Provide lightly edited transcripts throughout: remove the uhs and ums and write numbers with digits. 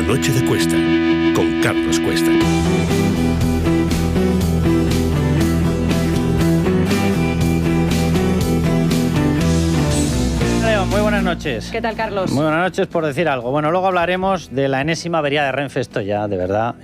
Noche de Cuesta, con Carlos Cuesta. Muy buenas noches. ¿Qué tal, Carlos? Muy buenas noches, por decir algo. Bueno, luego hablaremos de la enésima avería de Renfe. Esto ya, de verdad.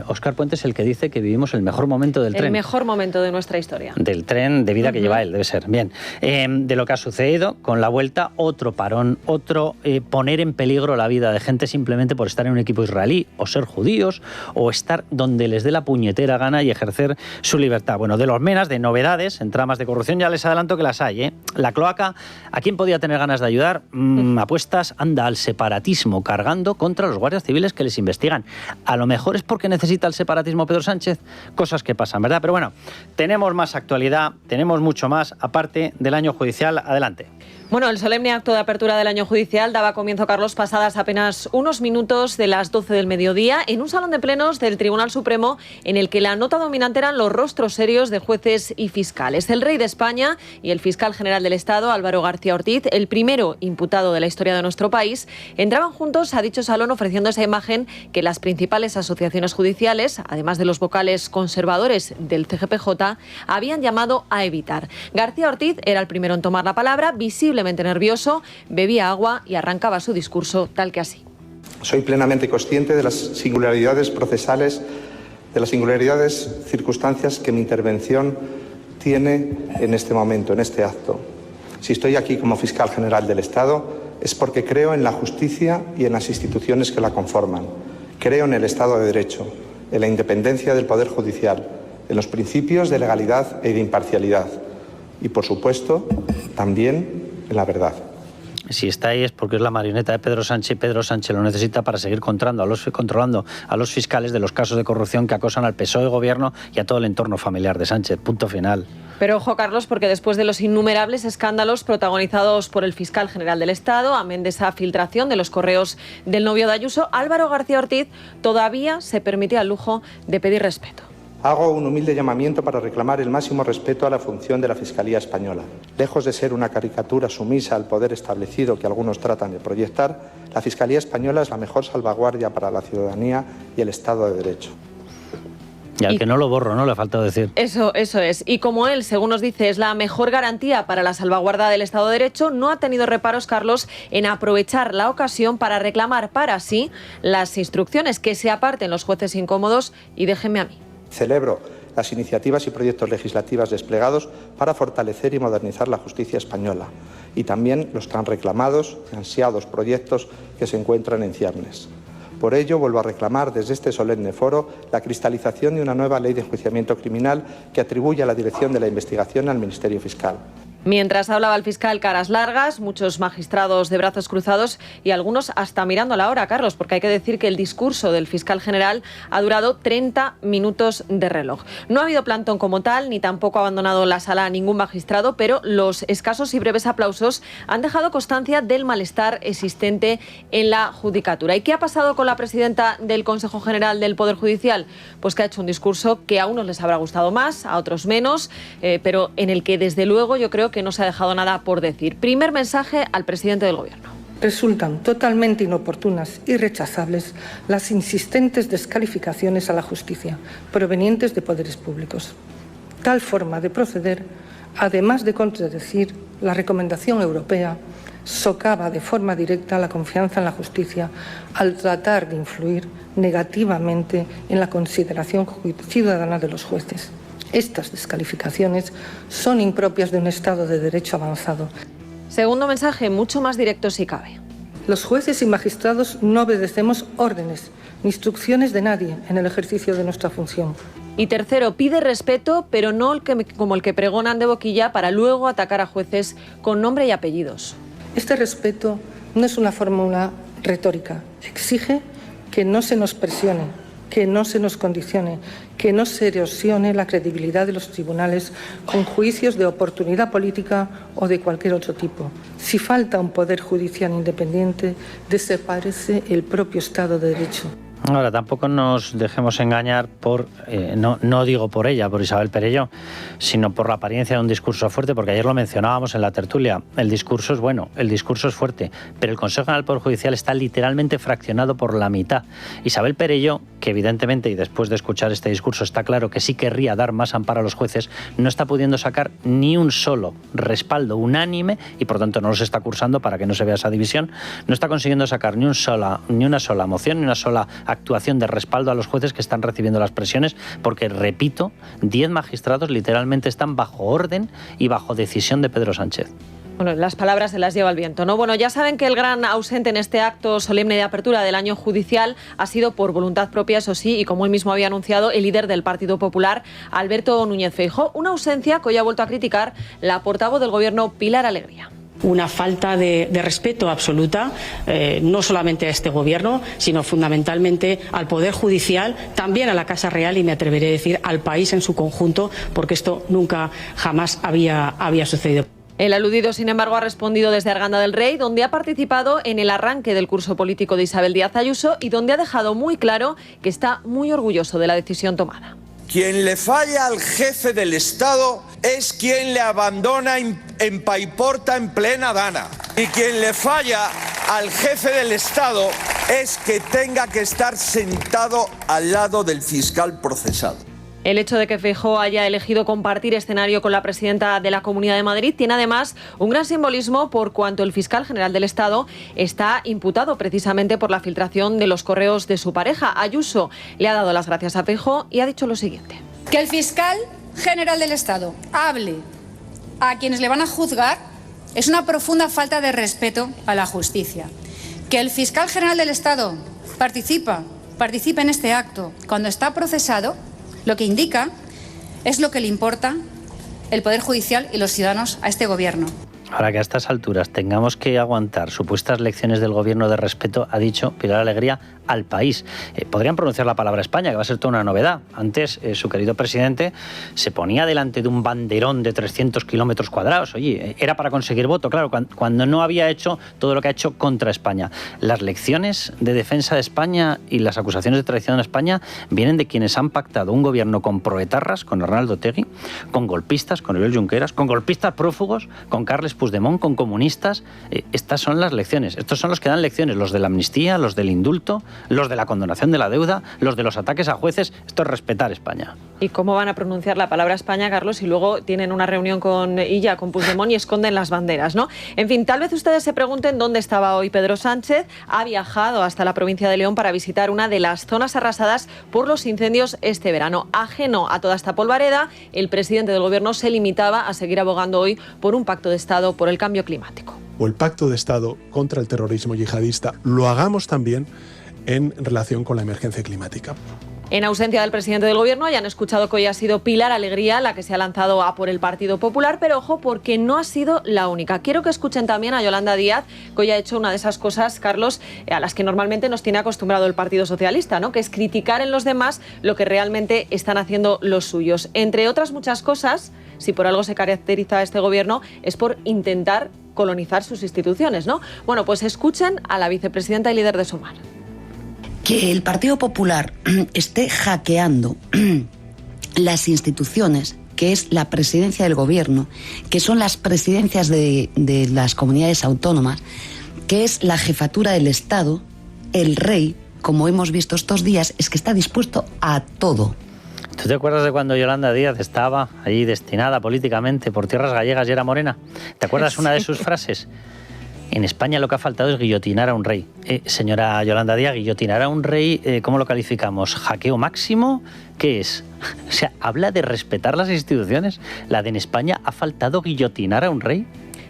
Óscar Puente es el que dice que vivimos el mejor momento del tren. El mejor momento de nuestra historia. Del tren de vida que lleva él, debe ser. Bien. De lo que ha sucedido con la vuelta, otro parón, otro poner en peligro la vida de gente simplemente por estar en un equipo israelí, o ser judíos, o estar donde les dé la puñetera gana y ejercer su libertad. Bueno, de los menas, de novedades en tramas de corrupción, ya les adelanto que las hay, ¿eh? La cloaca, ¿a quién podía tener ganas de ayudar? Apuestas anda al separatismo cargando contra los guardias civiles que les investigan. A lo mejor es porque necesita el separatismo Pedro Sánchez. Cosas que pasan, ¿verdad? Pero bueno, tenemos más actualidad, tenemos mucho más, aparte del año judicial. Adelante. Bueno, el solemne acto de apertura del año judicial daba comienzo, Carlos, pasadas apenas unos minutos de las 12 del mediodía, en un salón de plenos del Tribunal Supremo, en el que la nota dominante eran los rostros serios de jueces y fiscales. El rey de España y el fiscal general del Estado, Álvaro García Ortiz, el primero imputado de la historia de nuestro país, entraban juntos a dicho salón ofreciendo esa imagen que las principales asociaciones judiciales, además de los vocales conservadores del CGPJ, habían llamado a evitar. García Ortiz era el primero en tomar la palabra, visiblemente nervioso, bebía agua y arrancaba su discurso tal que así. Soy plenamente consciente de las singularidades procesales, de las singularidades circunstancias que mi intervención tiene en este momento, en este acto. Si estoy aquí como fiscal general del Estado es porque creo en la justicia y en las instituciones que la conforman. Creo en el Estado de Derecho, en la independencia del Poder Judicial, en los principios de legalidad y de imparcialidad y, por supuesto, también en la verdad. Si está ahí es porque es la marioneta de Pedro Sánchez y Pedro Sánchez lo necesita para seguir controlando a los fiscales de los casos de corrupción que acosan al PSOE, Gobierno y a todo el entorno familiar de Sánchez. Punto final. Pero ojo, Carlos, porque después de los innumerables escándalos protagonizados por el fiscal general del Estado, amén de esa filtración de los correos del novio de Ayuso, Álvaro García Ortiz todavía se permitía el lujo de pedir respeto. Hago un humilde llamamiento para reclamar el máximo respeto a la función de la Fiscalía Española. Lejos de ser una caricatura sumisa al poder establecido que algunos tratan de proyectar, la Fiscalía Española es la mejor salvaguardia para la ciudadanía y el Estado de Derecho. Y al que no lo borro, ¿no? Le ha faltado decir. Eso es. Y como él, según nos dice, es la mejor garantía para la salvaguarda del Estado de Derecho, no ha tenido reparos, Carlos, en aprovechar la ocasión para reclamar para sí las instrucciones, que se aparten los jueces incómodos y déjenme a mí. Celebro las iniciativas y proyectos legislativos desplegados para fortalecer y modernizar la justicia española y también los tan reclamados y ansiados proyectos que se encuentran en ciernes. Por ello, vuelvo a reclamar desde este solemne foro la cristalización de una nueva ley de enjuiciamiento criminal que atribuya la dirección de la investigación al Ministerio Fiscal. Mientras hablaba el fiscal, caras largas, muchos magistrados de brazos cruzados y algunos hasta mirando la hora, Carlos, porque hay que decir que el discurso del fiscal general ha durado 30 minutos de reloj. No ha habido plantón como tal, ni tampoco ha abandonado la sala a ningún magistrado, pero los escasos y breves aplausos han dejado constancia del malestar existente en la judicatura. ¿Y qué ha pasado con la presidenta del Consejo General del Poder Judicial? Pues que ha hecho un discurso que a unos les habrá gustado más, a otros menos, pero en el que desde luego yo creo que no se ha dejado nada por decir. Primer mensaje al presidente del Gobierno. Resultan totalmente inoportunas y rechazables las insistentes descalificaciones a la justicia provenientes de poderes públicos. Tal forma de proceder, además de contradecir la recomendación europea, socava de forma directa la confianza en la justicia al tratar de influir negativamente en la consideración ciudadana de los jueces. Estas descalificaciones son impropias de un Estado de Derecho avanzado. Segundo mensaje, mucho más directo si cabe. Los jueces y magistrados no obedecemos órdenes ni instrucciones de nadie en el ejercicio de nuestra función. Y tercero, pide respeto, pero no como el que pregonan de boquilla para luego atacar a jueces con nombre y apellidos. Este respeto no es una fórmula retórica. Exige que no se nos presione, que no se nos condicione, que no se erosione la credibilidad de los tribunales con juicios de oportunidad política o de cualquier otro tipo. Si falta un poder judicial independiente, desaparece el propio Estado de Derecho. Ahora, tampoco nos dejemos engañar por, no digo por ella, por Isabel Perelló, sino por la apariencia de un discurso fuerte, porque ayer lo mencionábamos en la tertulia. El discurso es bueno, el discurso es fuerte, pero el Consejo General del Poder Judicial está literalmente fraccionado por la mitad. Isabel Perelló, que evidentemente, y después de escuchar este discurso, está claro que sí querría dar más amparo a los jueces, no está pudiendo sacar ni un solo respaldo unánime, y por tanto no los está cursando para que no se vea esa división, no está consiguiendo sacar ni una sola moción, ni una sola actuación de respaldo a los jueces que están recibiendo las presiones, porque, repito, 10 magistrados literalmente están bajo orden y bajo decisión de Pedro Sánchez. Bueno, las palabras se las lleva el viento, ¿no? Bueno, ya saben que el gran ausente en este acto solemne de apertura del año judicial ha sido por voluntad propia, eso sí, y como él mismo había anunciado, el líder del Partido Popular, Alberto Núñez Feijóo. Una ausencia que hoy ha vuelto a criticar la portavoz del Gobierno, Pilar Alegría. Una falta de respeto absoluta, no solamente a este Gobierno, sino fundamentalmente al Poder Judicial, también a la Casa Real y me atreveré a decir al país en su conjunto, porque esto nunca, jamás había sucedido. El aludido, sin embargo, ha respondido desde Arganda del Rey, donde ha participado en el arranque del curso político de Isabel Díaz Ayuso y donde ha dejado muy claro que está muy orgulloso de la decisión tomada. Quien le falla al jefe del Estado es quien le abandona en paiporta en plena dana. Y quien le falla al jefe del Estado es que tenga que estar sentado al lado del fiscal procesado. El hecho de que Feijóo haya elegido compartir escenario con la presidenta de la Comunidad de Madrid tiene además un gran simbolismo por cuanto el fiscal general del Estado está imputado precisamente por la filtración de los correos de su pareja. Ayuso le ha dado las gracias a Feijóo y ha dicho lo siguiente. Que el fiscal general del Estado hable a quienes le van a juzgar es una profunda falta de respeto a la justicia. Que el fiscal general del Estado participe en este acto cuando está procesado, lo que indica es lo que le importa el Poder Judicial y los ciudadanos a este Gobierno. Ahora que a estas alturas tengamos que aguantar supuestas lecciones del Gobierno de respeto, ha dicho Pilar Alegría, al país. Podrían pronunciar la palabra España, que va a ser toda una novedad. Antes, su querido presidente se ponía delante de un banderón de 300 kilómetros cuadrados. Oye, era para conseguir voto, claro, cuando no había hecho todo lo que ha hecho contra España. Las lecciones de defensa de España y las acusaciones de traición a España vienen de quienes han pactado un gobierno con proetarras, con Arnaldo Otegi, con golpistas, con Oriol Junqueras, con golpistas prófugos, con Carles Puigdemont, con comunistas. Estas son las lecciones. Estos son los que dan lecciones, los de la amnistía, los del indulto, los de la condonación de la deuda, los de los ataques a jueces. Esto es respetar España. ¿Y cómo van a pronunciar la palabra España, Carlos, si luego tienen una reunión con Puigdemont y esconden las banderas, ¿no? En fin, tal vez ustedes se pregunten dónde estaba hoy Pedro Sánchez. Ha viajado hasta la provincia de León para visitar una de las zonas arrasadas por los incendios este verano. Ajeno a toda esta polvareda, el presidente del Gobierno se limitaba a seguir abogando hoy por un pacto de Estado por el cambio climático. O el pacto de Estado contra el terrorismo yihadista lo hagamos también en relación con la emergencia climática. En ausencia del presidente del Gobierno, ya han escuchado que hoy ha sido Pilar Alegría la que se ha lanzado a por el Partido Popular, pero ojo, porque no ha sido la única. Quiero que escuchen también a Yolanda Díaz, que hoy ha hecho una de esas cosas, Carlos, a las que normalmente nos tiene acostumbrado el Partido Socialista, ¿no? Que es criticar en los demás lo que realmente están haciendo los suyos. Entre otras muchas cosas, si por algo se caracteriza a este Gobierno, es por intentar colonizar sus instituciones, ¿no? Bueno, pues escuchen a la vicepresidenta y líder de Sumar. Que el Partido Popular esté hackeando las instituciones, que es la presidencia del Gobierno, que son las presidencias de las comunidades autónomas, que es la jefatura del Estado, el rey, como hemos visto estos días, es que está dispuesto a todo. ¿Tú te acuerdas de cuando Yolanda Díaz estaba allí destinada políticamente por tierras gallegas y era morena? ¿Te acuerdas una de sus frases? En España lo que ha faltado es guillotinar a un rey. Señora Yolanda Díaz, guillotinar a un rey, ¿cómo lo calificamos? ¿Hackeo máximo? ¿Qué es? O sea, ¿habla de respetar las instituciones? ¿La de en España ha faltado guillotinar a un rey?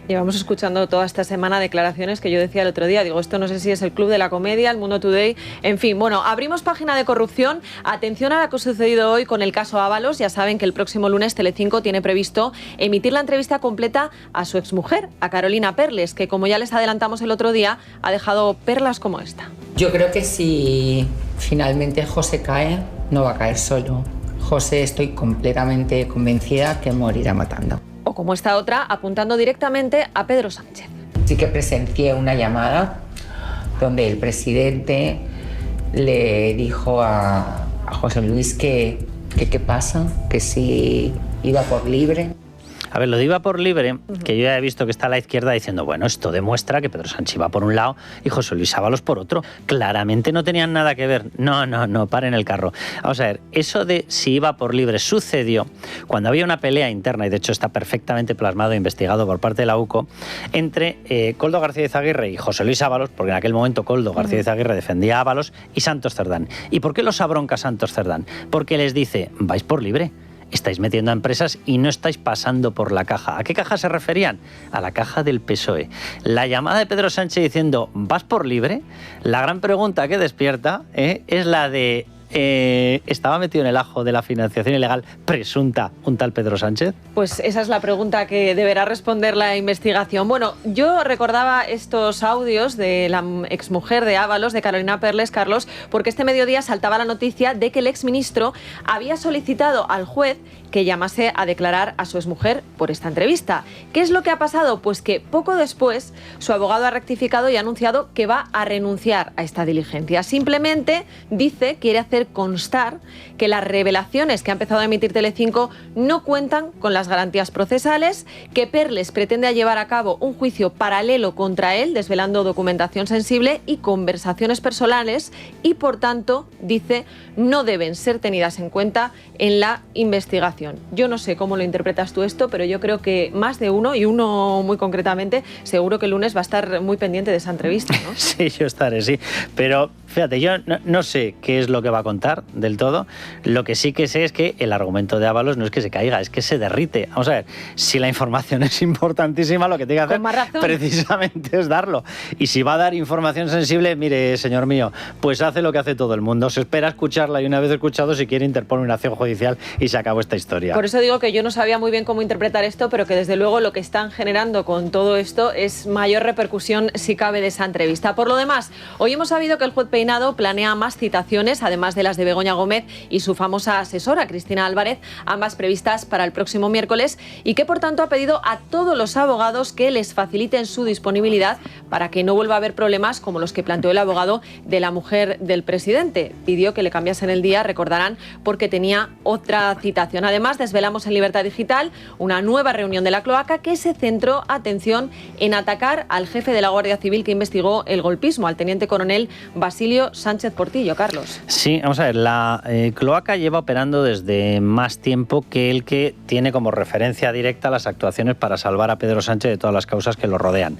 Llevamos escuchando toda esta semana declaraciones que yo decía el otro día. Digo, esto no sé si es el Club de la Comedia, el Mundo Today. En fin, bueno, abrimos página de corrupción. Atención a lo que ha sucedido hoy con el caso Ábalos. Ya saben que el próximo lunes Telecinco tiene previsto emitir la entrevista completa a su exmujer, a Carolina Perles, que como ya les adelantamos el otro día, ha dejado perlas como esta. Yo creo que si finalmente José cae, no va a caer solo. José, estoy completamente convencida que morirá matando. O como esta otra, apuntando directamente a Pedro Sánchez. Sí que presencié una llamada donde el presidente le dijo a José Luis que qué pasa, que si iba por libre. A ver, lo de iba por libre, que yo ya he visto que está a la izquierda diciendo, bueno, esto demuestra que Pedro Sánchez iba por un lado y José Luis Ábalos por otro. Claramente no tenían nada que ver. No, paren el carro. Vamos a ver, eso de si iba por libre sucedió cuando había una pelea interna, y de hecho está perfectamente plasmado e investigado por parte de la UCO, entre Koldo García Izaguirre y José Luis Ábalos, porque en aquel momento Koldo García Izaguirre defendía a Ábalos, y Santos Cerdán. ¿Y por qué los abronca Santos Cerdán? Porque les dice, vais por libre. Estáis metiendo a empresas y no estáis pasando por la caja. ¿A qué caja se referían? A la caja del PSOE. La llamada de Pedro Sánchez diciendo, ¿vas por libre? La gran pregunta que despierta es la de, ¿estaba metido en el ajo de la financiación ilegal presunta un tal Pedro Sánchez? Pues esa es la pregunta que deberá responder la investigación. Bueno, yo recordaba estos audios de la exmujer de Ábalos, de Carolina Perles, Carlos, porque este mediodía saltaba la noticia de que el exministro había solicitado al juez que llamase a declarar a su exmujer por esta entrevista. ¿Qué es lo que ha pasado? Pues que poco después su abogado ha rectificado y ha anunciado que va a renunciar a esta diligencia. Simplemente dice, quiere hacer constar que las revelaciones que ha empezado a emitir Telecinco no cuentan con las garantías procesales, que Perles pretende llevar a cabo un juicio paralelo contra él, desvelando documentación sensible y conversaciones personales, y por tanto, dice, no deben ser tenidas en cuenta en la investigación. Yo no sé cómo lo interpretas tú esto, pero yo creo que más de uno, y uno muy concretamente, seguro que el lunes va a estar muy pendiente de esa entrevista, ¿no? Sí, yo estaré, sí. Pero fíjate, yo no sé qué es lo que va a contar del todo. Lo que sí que sé es que el argumento de Ábalos no es que se caiga, es que se derrite. Vamos a ver, si la información es importantísima, lo que tiene que hacer precisamente es darlo. Y si va a dar información sensible, mire, señor mío, pues hace lo que hace todo el mundo. Se espera escucharla y una vez escuchado, si quiere, interpone una acción judicial y se acabó esta historia. Por eso digo que yo no sabía muy bien cómo interpretar esto, pero que desde luego lo que están generando con todo esto es mayor repercusión, si cabe, de esa entrevista. Por lo demás, hoy hemos sabido que el juez Peinado planea más citaciones, además de las de Begoña Gómez y su famosa asesora, Cristina Álvarez, ambas previstas para el próximo miércoles, y que por tanto ha pedido a todos los abogados que les faciliten su disponibilidad para que no vuelva a haber problemas como los que planteó el abogado de la mujer del presidente. Pidió que le cambiasen el día, recordarán, porque tenía otra citación. Además, desvelamos en Libertad Digital una nueva reunión de la cloaca que se centró, atención, en atacar al jefe de la Guardia Civil que investigó el golpismo, al teniente coronel Basilio Sánchez Portillo. Carlos. Sí, vamos a ver, la cloaca lleva operando desde más tiempo que el que tiene como referencia directa las actuaciones para salvar a Pedro Sánchez de todas las causas que lo rodean.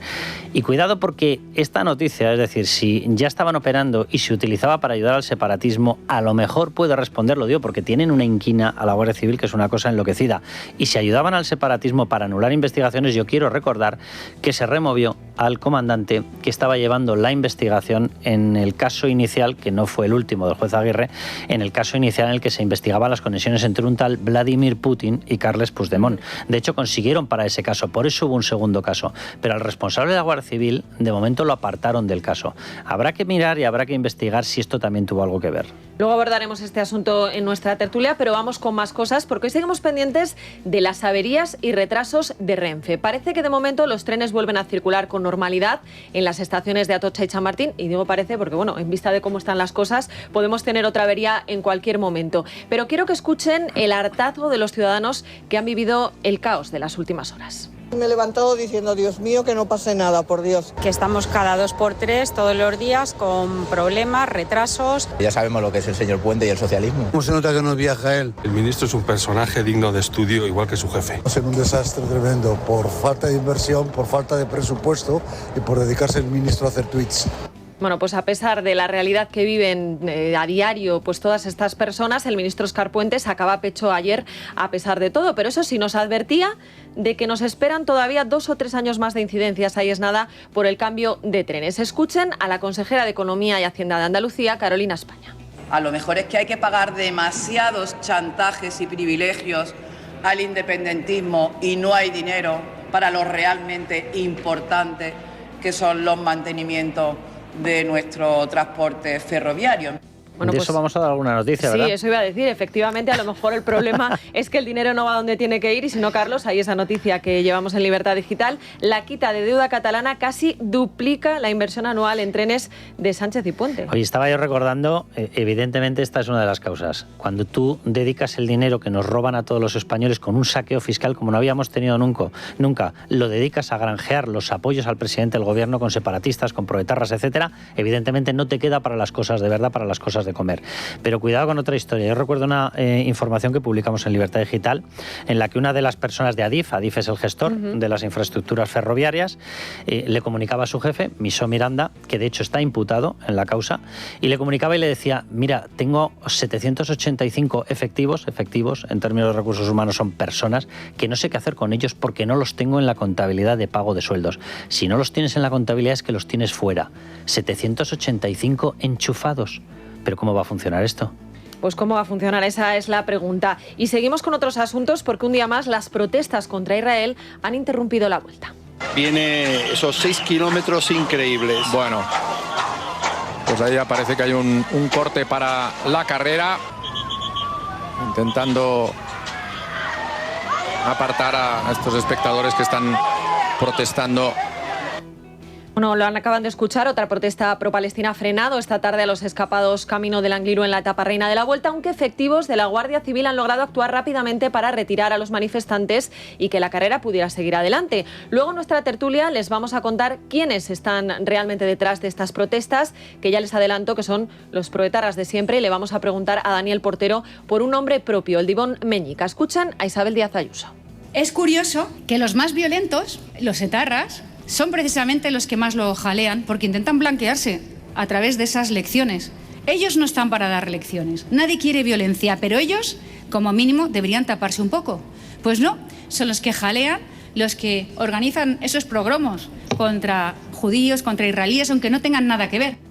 Y cuidado, porque esta noticia, es decir, si ya estaban operando y se utilizaba para ayudar al separatismo, a lo mejor puede responder, lo digo, porque tienen una inquina a la Guardia Civil que es una cosa enloquecida. Y si ayudaban al separatismo para anular investigaciones, yo quiero recordar que se removió al comandante que estaba llevando la investigación en el caso inicial, que no fue el último del juez Aguirre, en el caso inicial en el que se investigaban las conexiones entre un tal Vladimir Putin y Carles Puigdemont. De hecho, consiguieron para ese caso, por eso hubo un segundo caso. Pero al responsable de la Guardia Civil, de momento lo apartaron del caso. Habrá que mirar y habrá que investigar si esto también tuvo algo que ver. Luego abordaremos este asunto en nuestra tertulia, pero vamos con más cosas, porque hoy seguimos pendientes de las averías y retrasos de Renfe. Parece que de momento los trenes vuelven a circular con normalidad en las estaciones de Atocha y Chamartín, y digo parece porque, bueno, en vista de cómo están las cosas, podemos tener otra avería en cualquier momento. Pero quiero que escuchen el hartazgo de los ciudadanos que han vivido el caos de las últimas horas. Me he levantado diciendo, Dios mío, que no pase nada, por Dios. Que estamos cada 2x3 todos los días con problemas, retrasos. Ya sabemos lo que es el señor Puente y el socialismo. ¿Cómo se nota que no viaja él? El ministro es un personaje digno de estudio, igual que su jefe. Va a ser un desastre tremendo por falta de inversión, por falta de presupuesto y por dedicarse el ministro a hacer tweets. Bueno, pues a pesar de la realidad que viven a diario pues todas estas personas, el ministro Óscar Puente sacaba pecho ayer a pesar de todo, pero eso sí nos advertía de que nos esperan todavía 2 o 3 años más de incidencias, ahí es nada, por el cambio de trenes. Escuchen a la consejera de Economía y Hacienda de Andalucía, Carolina España. A lo mejor es que hay que pagar demasiados chantajes y privilegios al independentismo y no hay dinero para lo realmente importante que son los mantenimientos de nuestro transporte ferroviario. Bueno, de eso vamos a dar alguna noticia, ¿verdad? Sí, eso iba a decir. Efectivamente, a lo mejor el problema es que el dinero no va donde tiene que ir y si no, Carlos, hay esa noticia que llevamos en Libertad Digital. La quita de deuda catalana casi duplica la inversión anual en trenes de Sánchez y Puente. Oye, estaba yo recordando, evidentemente esta es una de las causas. Cuando tú dedicas el dinero que nos roban a todos los españoles con un saqueo fiscal como no habíamos tenido nunca, lo dedicas a granjear los apoyos al presidente del gobierno con separatistas, con proetarras, etcétera, evidentemente no te queda para las cosas de verdad, para las cosas de comer. Pero cuidado con otra historia. Yo recuerdo una información que publicamos en Libertad Digital en la que una de las personas de Adif es el gestor de las infraestructuras ferroviarias, le comunicaba a su jefe, Misó Miranda, que de hecho está imputado en la causa, y le comunicaba y le decía, mira, tengo 785 efectivos, en términos de recursos humanos son personas, que no sé qué hacer con ellos porque no los tengo en la contabilidad de pago de sueldos. Si no los tienes en la contabilidad es que los tienes fuera. 785 enchufados. ¿Pero cómo va a funcionar esto? Pues cómo va a funcionar, esa es la pregunta. Y seguimos con otros asuntos porque un día más las protestas contra Israel han interrumpido la vuelta. Viene esos 6 kilómetros increíbles. Bueno, pues ahí ya parece que hay un corte para la carrera, intentando apartar a estos espectadores que están protestando. Bueno, lo acaban de escuchar, otra protesta pro-palestina ha frenado esta tarde a los escapados camino del Angliru en la etapa reina de la Vuelta, aunque efectivos de la Guardia Civil han logrado actuar rápidamente para retirar a los manifestantes y que la carrera pudiera seguir adelante. Luego en nuestra tertulia les vamos a contar quiénes están realmente detrás de estas protestas, que ya les adelanto que son los proetarras de siempre, y le vamos a preguntar a Daniel Portero por un nombre propio, el Dibón Meñica. Escuchan a Isabel Díaz Ayuso. Es curioso que los más violentos, los etarras, son precisamente los que más lo jalean porque intentan blanquearse a través de esas lecciones. Ellos no están para dar lecciones. Nadie quiere violencia, pero ellos, como mínimo, deberían taparse un poco. Pues no, son los que jalean, los que organizan esos pogromos contra judíos, contra israelíes, aunque no tengan nada que ver.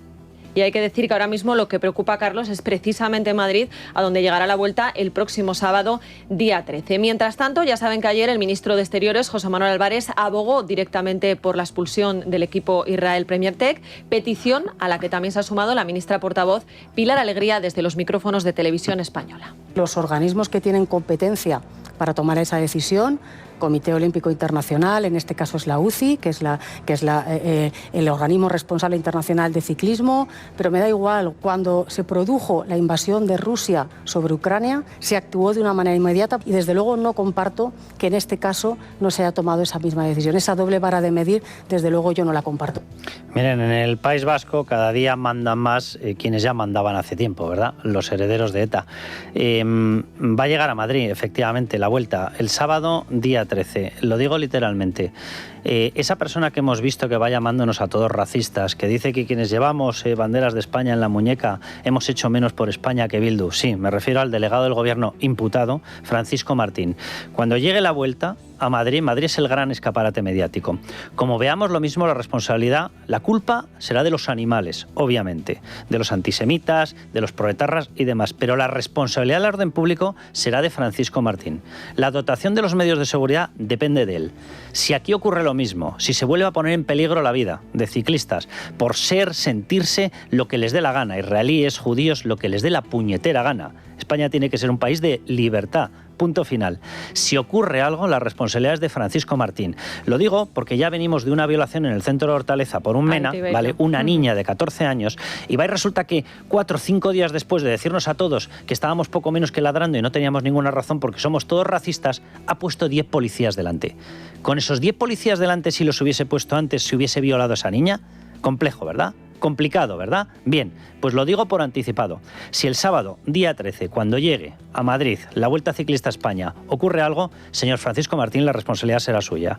Y hay que decir que ahora mismo lo que preocupa a Carlos es precisamente Madrid, a donde llegará la vuelta el próximo sábado, día 13. Mientras tanto, ya saben que ayer el ministro de Exteriores, José Manuel Álvarez, abogó directamente por la expulsión del equipo Israel Premier Tech, petición a la que también se ha sumado la ministra portavoz Pilar Alegría desde los micrófonos de Televisión Española. Los organismos que tienen competencia para tomar esa decisión, Comité Olímpico Internacional, en este caso es la UCI, que es el organismo responsable internacional de ciclismo, pero me da igual, cuando se produjo la invasión de Rusia sobre Ucrania, se actuó de una manera inmediata y desde luego no comparto que en este caso no se haya tomado esa misma decisión. Esa doble vara de medir, desde luego yo no la comparto. Miren, en el País Vasco cada día mandan más quienes ya mandaban hace tiempo, ¿verdad? Los herederos de ETA. Va a llegar a Madrid, efectivamente, la vuelta el sábado, día 13. Lo digo literalmente. Esa persona que hemos visto que va llamándonos a todos racistas, que dice que quienes llevamos banderas de España en la muñeca hemos hecho menos por España que Bildu. Sí, me refiero al delegado del gobierno imputado, Francisco Martín. Cuando llegue la vuelta a Madrid, Madrid es el gran escaparate mediático. Como veamos lo mismo, la responsabilidad, la culpa será de los animales, obviamente, de los antisemitas, de los proetarras y demás, pero la responsabilidad del orden público será de Francisco Martín. La dotación de los medios de seguridad depende de él. Si aquí ocurre lo mismo, si se vuelve a poner en peligro la vida de ciclistas por sentirse lo que les dé la gana, israelíes, judíos, lo que les dé la puñetera gana, España tiene que ser un país de libertad. Punto final. Si ocurre algo, la responsabilidad es de Francisco Martín. Lo digo porque ya venimos de una violación en el centro de Hortaleza por un MENA, ¿vale? Una niña de 14 años, y va y resulta que 4 o 5 días después de decirnos a todos que estábamos poco menos que ladrando y no teníamos ninguna razón porque somos todos racistas, ha puesto 10 policías delante. Con esos 10 policías delante, si los hubiese puesto antes, si hubiese violado a esa niña, complejo, ¿verdad? Complicado, ¿verdad? Bien, pues lo digo por anticipado. Si el sábado, día 13, cuando llegue a Madrid la Vuelta Ciclista a España, ocurre algo, señor Francisco Martín, la responsabilidad será suya.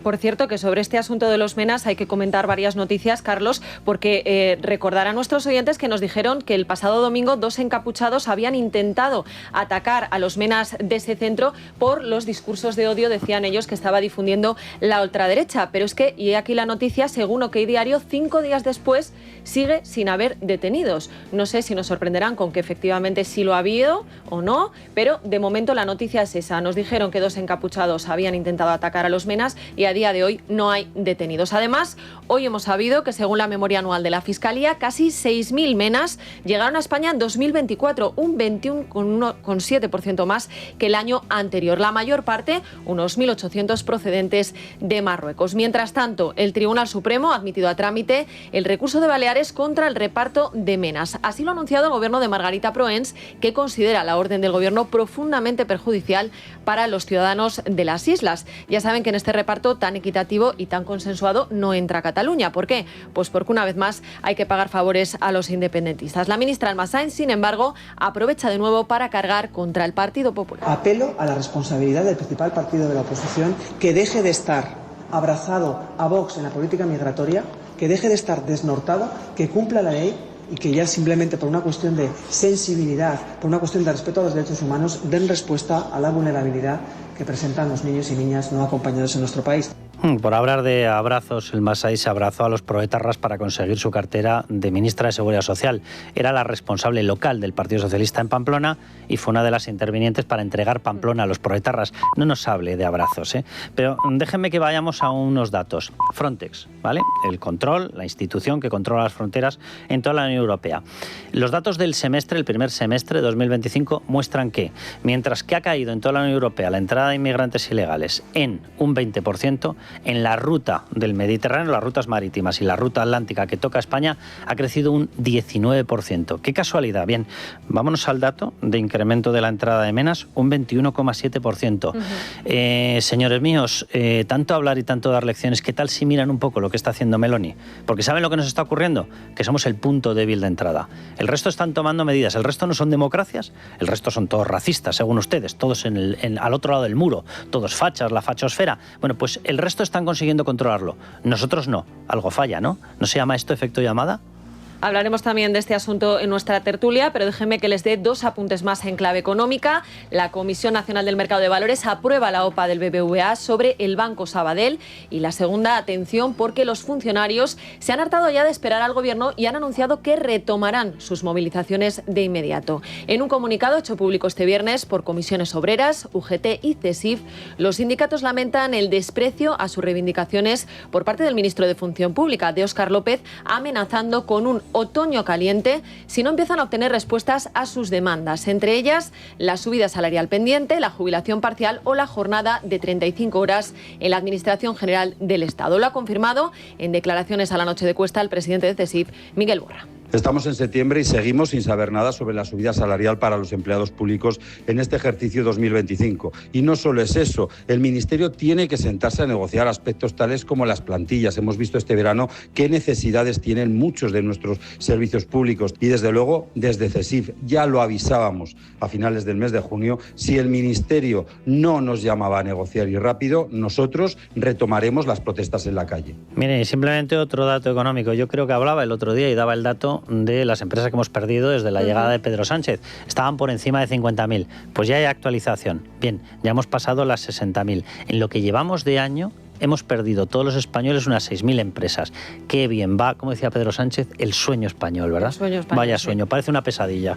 Por cierto, que sobre este asunto de los MENAs hay que comentar varias noticias, Carlos, porque recordar a nuestros oyentes que nos dijeron que el pasado domingo 2 encapuchados habían intentado atacar a los MENAs de ese centro por los discursos de odio, decían ellos, que estaba difundiendo la ultraderecha. Pero es que, y aquí la noticia, según OK Diario, 5 días después sigue sin haber detenidos. No sé si nos sorprenderán con que efectivamente sí lo ha habido o no, pero de momento la noticia es esa. Nos dijeron que 2 encapuchados habían intentado atacar a los MENAs y a a día de hoy no hay detenidos. Además, hoy hemos sabido que según la memoria anual de la Fiscalía, casi 6.000 menas llegaron a España en 2024, un 21,7% más que el año anterior. La mayor parte, unos 1.800 procedentes de Marruecos. Mientras tanto, el Tribunal Supremo ha admitido a trámite el recurso de Baleares contra el reparto de menas. Así lo ha anunciado el gobierno de Margarita Proens, que considera la orden del gobierno profundamente perjudicial para los ciudadanos de las islas. Ya saben que en este reparto tan equitativo y tan consensuado no entra Cataluña. ¿Por qué? Pues porque una vez más hay que pagar favores a los independentistas. La ministra Alma Sainz, sin embargo, aprovecha de nuevo para cargar contra el Partido Popular. Apelo a la responsabilidad del principal partido de la oposición, que deje de estar abrazado a Vox en la política migratoria, que deje de estar desnortado, que cumpla la ley y que ya simplemente por una cuestión de sensibilidad, por una cuestión de respeto a los derechos humanos, den respuesta a la vulnerabilidad que presentan los niños y niñas no acompañados en nuestro país. Por hablar de abrazos, el Masai se abrazó a los proetarras para conseguir su cartera de ministra de Seguridad Social. Era la responsable local del Partido Socialista en Pamplona y fue una de las intervinientes para entregar Pamplona a los proetarras. No nos hable de abrazos, ¿eh? Pero déjenme que vayamos a unos datos. Frontex, ¿vale? El control, la institución que controla las fronteras en toda la Unión Europea. Los datos del semestre, el primer semestre de 2025, muestran que, mientras que ha caído en toda la Unión Europea la entrada de inmigrantes ilegales en un 20%, en la ruta del Mediterráneo, las rutas marítimas y la ruta atlántica que toca España, ha crecido un 19%. ¡Qué casualidad! Bien, vámonos al dato de incremento de la entrada de menas, un 21,7%. Señores míos, tanto hablar y tanto dar lecciones, ¿qué tal si miran un poco lo que está haciendo Meloni? Porque ¿saben lo que nos está ocurriendo? Que somos el punto débil de entrada. El resto están tomando medidas, el resto no son democracias, el resto son todos racistas, según ustedes, todos al otro lado del muro, todos fachas, la fachosfera. Bueno, pues el resto están consiguiendo controlarlo. Nosotros no. Algo falla, ¿no? ¿No se llama esto efecto llamada? Hablaremos también de este asunto en nuestra tertulia, pero déjenme que les dé dos apuntes más en clave económica. La Comisión Nacional del Mercado de Valores aprueba la OPA del BBVA sobre el Banco Sabadell. Y la segunda, atención, porque los funcionarios se han hartado ya de esperar al Gobierno y han anunciado que retomarán sus movilizaciones de inmediato. En un comunicado hecho público este viernes por Comisiones Obreras, UGT y CESIF, los sindicatos lamentan el desprecio a sus reivindicaciones por parte del ministro de Función Pública, de Óscar López, amenazando con un otoño caliente si no empiezan a obtener respuestas a sus demandas, entre ellas la subida salarial pendiente, la jubilación parcial o la jornada de 35 horas en la Administración General del Estado. Lo ha confirmado en declaraciones a la noche de Cuesta el presidente de CESIF, Miguel Borra. Estamos en septiembre y seguimos sin saber nada sobre la subida salarial para los empleados públicos en este ejercicio 2025. Y no solo es eso, el Ministerio tiene que sentarse a negociar aspectos tales como las plantillas. Hemos visto este verano qué necesidades tienen muchos de nuestros servicios públicos y desde luego desde CESIF ya lo avisábamos a finales del mes de junio. Si el Ministerio no nos llamaba a negociar y rápido, nosotros retomaremos las protestas en la calle. Mire, simplemente otro dato económico. Yo creo que hablaba el otro día y daba el dato de las empresas que hemos perdido desde la llegada de Pedro Sánchez. Estaban por encima de 50.000. Pues ya hay actualización. Bien, ya hemos pasado las 60.000. En lo que llevamos de año hemos perdido todos los españoles unas 6.000 empresas. Qué bien va, como decía Pedro Sánchez, el sueño español, ¿verdad? El sueño español, Vaya sí. sueño, parece una pesadilla.